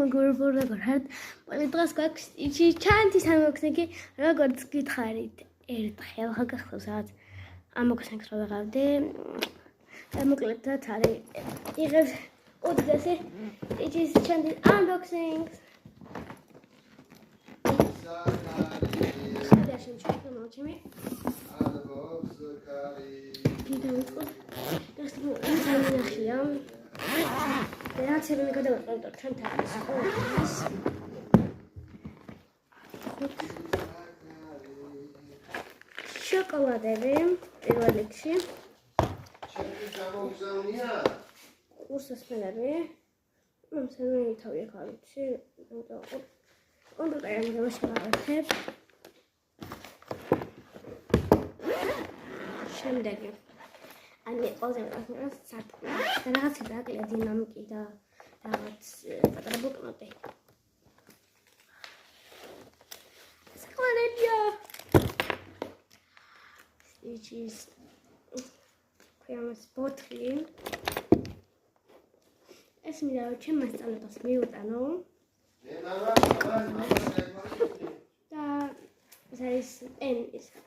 მოგორბორდა გარეთ. დღეს გვაქვს იჩი ჩანთის ამოქნეგი, როგორც გითხარით. ერთხელ ხა გახსოვს რაღაც ამოქნეგს რო ვეღავდი. მოკლედ რაც არის იღებს უდიდესი იჩის ჩანთის unboxing. ხალხი შეჭრა მოჩემი. რაც მე გადავაყენო ჩვენთან სკოლის შოკოლადები პირველ რიგში კურსასმენები მომსმენი თავი ხალხი კომპიუტერი გამოსმარხებ შემდეგი Ani ყველაზე მეტად საფრთხე და რაღაცა დაკლია დინამიკი და რაღაც პატარა ბუკნოტი. საკვალებია. Ichis ქვემოს ბოთლი. ეს მინდა რომ ჩემ მასწავლებლებს მიუტანო. და ეს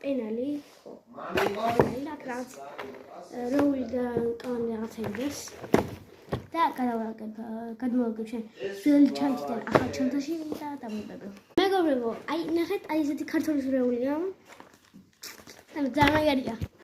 პენალი ხო. და კრაც როული და კანონი რაღაცებს და გადმოვაგებ შენ ძველი ჩანთიდან ახალ ჩანთაში და დამოუკიდებლო. მეგობრებო, აი ნახეთ, აი ესეთი ქართული როულია. ძალიან მაგარია.